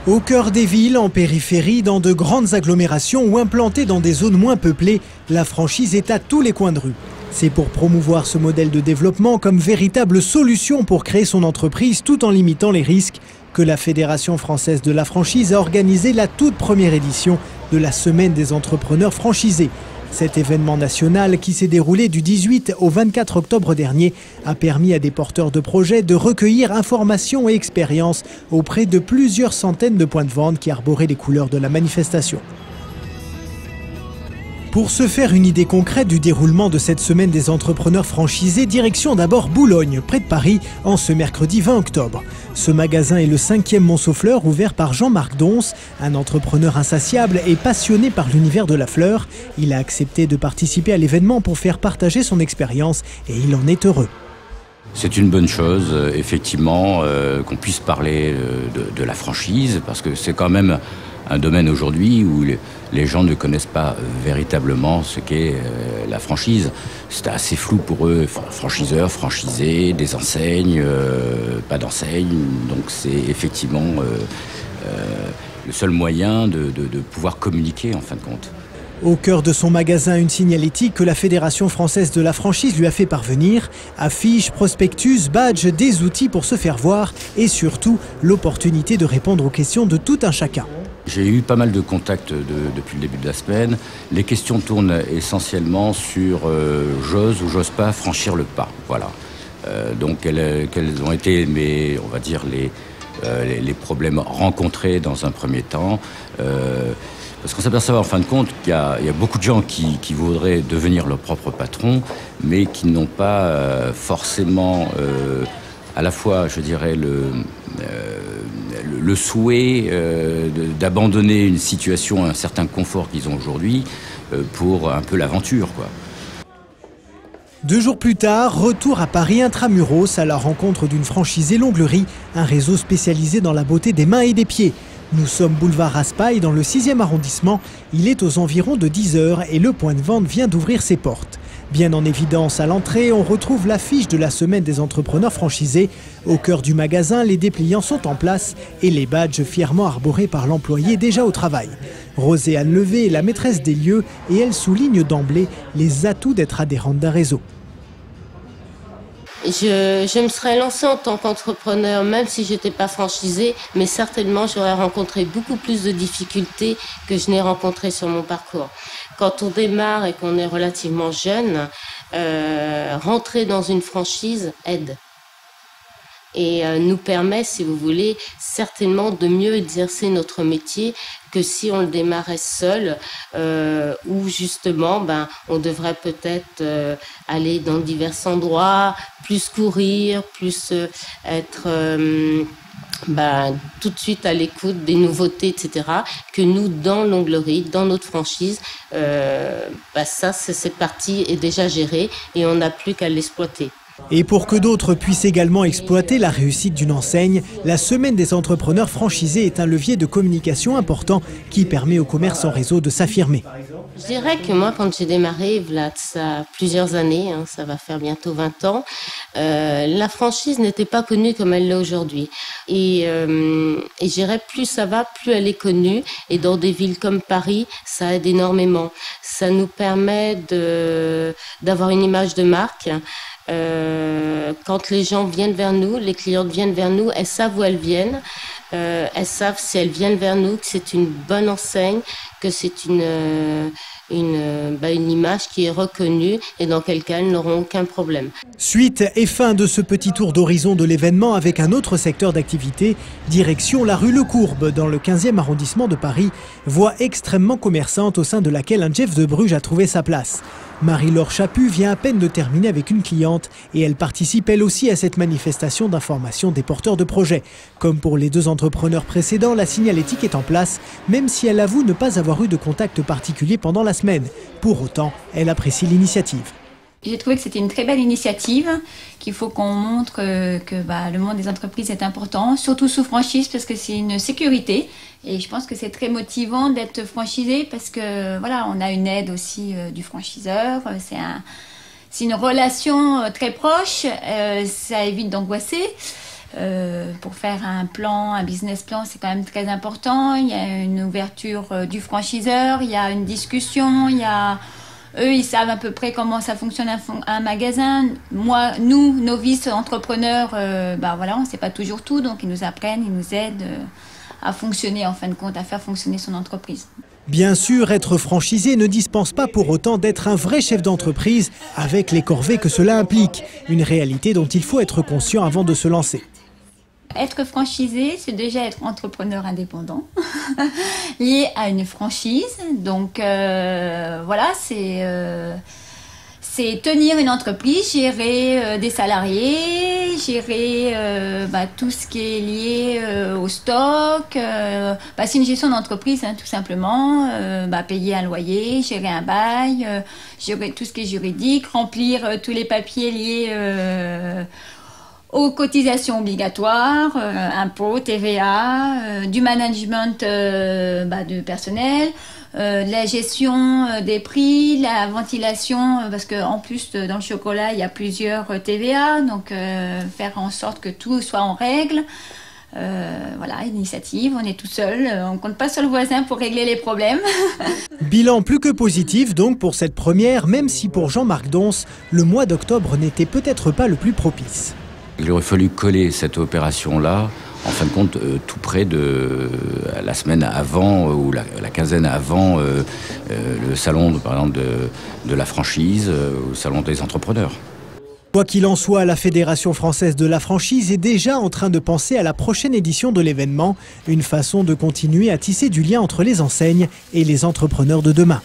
Au cœur des villes, en périphérie, dans de grandes agglomérations ou implantées dans des zones moins peuplées, la franchise est à tous les coins de rue. C'est pour promouvoir ce modèle de développement comme véritable solution pour créer son entreprise tout en limitant les risques que la Fédération française de la franchise a organisé la toute première édition de la Semaine des entrepreneurs franchisés. Cet événement national qui s'est déroulé du 18 au 24 octobre dernier a permis à des porteurs de projets de recueillir informations et expériences auprès de plusieurs centaines de points de vente qui arboraient les couleurs de la manifestation. Pour se faire une idée concrète du déroulement de cette semaine des entrepreneurs franchisés, direction d'abord Boulogne, près de Paris, en ce mercredi 20 octobre. Ce magasin est le 5e Montsouffleur ouvert par Jean-Marc Donce, un entrepreneur insatiable et passionné par l'univers de la fleur. Il a accepté de participer à l'événement pour faire partager son expérience et il en est heureux. C'est une bonne chose, effectivement, qu'on puisse parler de la franchise, parce que c'est quand même un domaine aujourd'hui où les gens ne connaissent pas véritablement ce qu'est la franchise. C'est assez flou pour eux, franchiseurs, franchisés, des enseignes, pas d'enseignes. Donc c'est effectivement le seul moyen de pouvoir communiquer en fin de compte. Au cœur de son magasin, une signalétique que la Fédération française de la franchise lui a fait parvenir. Affiches, prospectus, badges, des outils pour se faire voir et surtout l'opportunité de répondre aux questions de tout un chacun. J'ai eu pas mal de contacts depuis le début de la semaine. Les questions tournent essentiellement sur j'ose ou j'ose pas franchir le pas. Voilà. Donc quels ont été on va dire les problèmes rencontrés dans un premier temps. Parce qu'on s'aperçoit en fin de compte qu'il y a beaucoup de gens qui voudraient devenir leur propre patron, mais qui n'ont pas forcément à la fois, je dirais, le souhait d'abandonner une situation, un certain confort qu'ils ont aujourd'hui pour un peu l'aventure, quoi. 2 jours plus tard, retour à Paris intramuros à la rencontre d'une franchisée L'Onglerie, un réseau spécialisé dans la beauté des mains et des pieds. Nous sommes boulevard Raspail dans le 6e arrondissement. Il est aux environs de 10 h et le point de vente vient d'ouvrir ses portes. Bien en évidence à l'entrée, on retrouve l'affiche de la Semaine des entrepreneurs franchisés. Au cœur du magasin, les dépliants sont en place et les badges fièrement arborés par l'employé déjà au travail. Roséanne Levé est la maîtresse des lieux et elle souligne d'emblée les atouts d'être adhérente d'un réseau. Je me serais lancée en tant qu'entrepreneur, même si je n'étais pas franchisée, mais certainement j'aurais rencontré beaucoup plus de difficultés que je n'ai rencontrées sur mon parcours. Quand on démarre et qu'on est relativement jeune, rentrer dans une franchise aide. Et nous permet, si vous voulez, certainement de mieux exercer notre métier que si on le démarrait seul, où justement, on devrait peut-être aller dans divers endroits, plus courir, plus être tout de suite à l'écoute des nouveautés, etc. Que nous, dans l'Onglerie, dans notre franchise, cette partie est déjà gérée et on n'a plus qu'à l'exploiter. Et pour que d'autres puissent également exploiter la réussite d'une enseigne, la Semaine des entrepreneurs franchisés est un levier de communication important qui permet au commerce en réseau de s'affirmer. Je dirais que moi, quand j'ai démarré, ça a plusieurs années, ça va faire bientôt 20 ans, la franchise n'était pas connue comme elle l'est aujourd'hui. Et je dirais, plus ça va, plus elle est connue. Et dans des villes comme Paris, ça aide énormément. Ça nous permet d'avoir une image de marque. Quand les gens viennent vers nous, les clientes viennent vers nous, elles savent où elles viennent, elles savent si elles viennent vers nous que c'est une bonne enseigne, que c'est une image qui est reconnue et dans quel cas elles n'auront aucun problème. Suite et fin de ce petit tour d'horizon de l'événement avec un autre secteur d'activité, direction la rue Le Courbe dans le 15e arrondissement de Paris, voie extrêmement commerçante au sein de laquelle un Jeff de Bruges a trouvé sa place. Marie-Laure Chaput vient à peine de terminer avec une cliente et elle participe elle aussi à cette manifestation d'information des porteurs de projets. Comme pour les 2 entrepreneurs précédents, la signalétique est en place, même si elle avoue ne pas avoir eu de contact particulier pendant la semaine. Pour autant, elle apprécie l'initiative. J'ai trouvé que c'était une très belle initiative, qu'il faut qu'on montre que le monde des entreprises est important, surtout sous franchise parce que c'est une sécurité. Et je pense que c'est très motivant d'être franchisé parce que voilà, on a une aide aussi du franchiseur. c'est une relation très proche, ça évite d'angoisser. Pour faire un plan, un business plan, c'est quand même très important. Il y a une ouverture du franchiseur, il y a une discussion, eux, ils savent à peu près comment ça fonctionne un magasin. Nous, novices entrepreneurs, voilà, on ne sait pas toujours tout, donc ils nous apprennent, ils nous aident à fonctionner, en fin de compte, à faire fonctionner son entreprise. Bien sûr, être franchisé ne dispense pas pour autant d'être un vrai chef d'entreprise avec les corvées que cela implique. Une réalité dont il faut être conscient avant de se lancer. Être franchisé, c'est déjà être entrepreneur indépendant, lié à une franchise. Donc voilà, c'est tenir une entreprise, gérer des salariés, gérer tout ce qui est lié au stock. C'est une gestion d'entreprise, tout simplement. Payer un loyer, gérer un bail, gérer tout ce qui est juridique, remplir tous les papiers liés aux cotisations obligatoires, impôts, TVA, du management de personnel, de la gestion des prix, la ventilation, parce qu'en plus dans le chocolat il y a plusieurs TVA, donc faire en sorte que tout soit en règle. Voilà, initiative, on est tout seul, on ne compte pas sur le voisin pour régler les problèmes. Bilan plus que positif donc pour cette première, même si pour Jean-Marc Donce, le mois d'octobre n'était peut-être pas le plus propice. Il aurait fallu coller cette opération-là, en fin de compte, tout près de la semaine avant ou la quinzaine avant le salon, par exemple, de la franchise, le salon des entrepreneurs. Quoi qu'il en soit, la Fédération française de la franchise est déjà en train de penser à la prochaine édition de l'événement, une façon de continuer à tisser du lien entre les enseignes et les entrepreneurs de demain.